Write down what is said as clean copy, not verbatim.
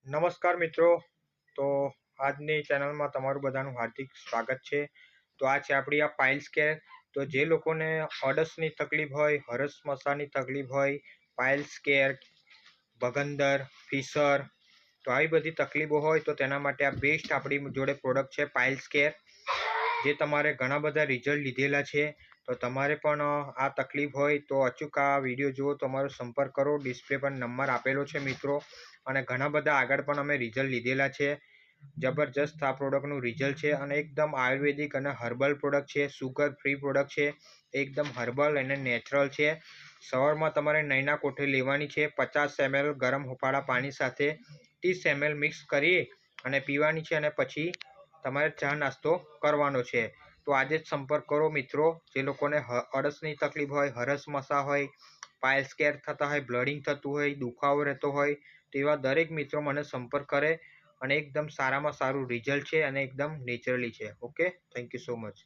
નમસ્કાર મિત્રો. તો આજની ચેનલમાં તમારું બધાનું હાર્દિક સ્વાગત છે. તો આ છે આપણી આ પાઇલ્સ કેર. તો જે લોકોને અડસની તકલીફ હોય, હરસ મસાની તકલીફ હોય, પાઇલ્સ કેર, ભગંદર, ફિશર, તો આવી બધી તકલીફો હોય તો તેના માટે આ બેસ્ટ આપણી જોડે પ્રોડક્ટ છે પાઇલ્સ કેર, જે તમારે ઘણા બધા રિઝલ્ટ લીધેલા છે. તો તમારે પણ આ તકલીફ હોય તો અચૂક આ વિડીયો જુઓ, તમારો સંપર્ક કરો. ડિસ્પ્લે પર નંબર આપેલો છે મિત્રો. અને ઘણા બધા આગળ પણ અમે રિઝલ્ટ લીધેલા છે. જબરજસ્ત આ પ્રોડક્ટનું રિઝલ્ટ છે અને એકદમ આયુર્વેદિક અને હર્બલ પ્રોડક્ટ છે. સુગર ફ્રી પ્રોડક્ટ છે, એકદમ હર્બલ અને નેચરલ છે. સવારમાં તમારે નૈના કોઠે લેવાની છે. 50 ml ગરમ હુફાળા પાણી સાથે 30 ml મિક્સ કરી અને પીવાની છે, અને પછી તમારે ચા નાસ્તો કરવાનો છે. તો આજે જ સંપર્ક કરો મિત્રો. જે લોકોને અડસની તકલીફ હોય, હરસ મસા હોય, પાઇલ્સ કેર થતા હોય, બ્લડિંગ થતું હોય, દુખાવો રહેતો હોય, તેવા દરેક મિત્રો મને સંપર્ક કરે. અને એકદમ સારામાં સારું રિઝલ્ટ છે અને એકદમ નેચરલી છે. Okay, thank you so much.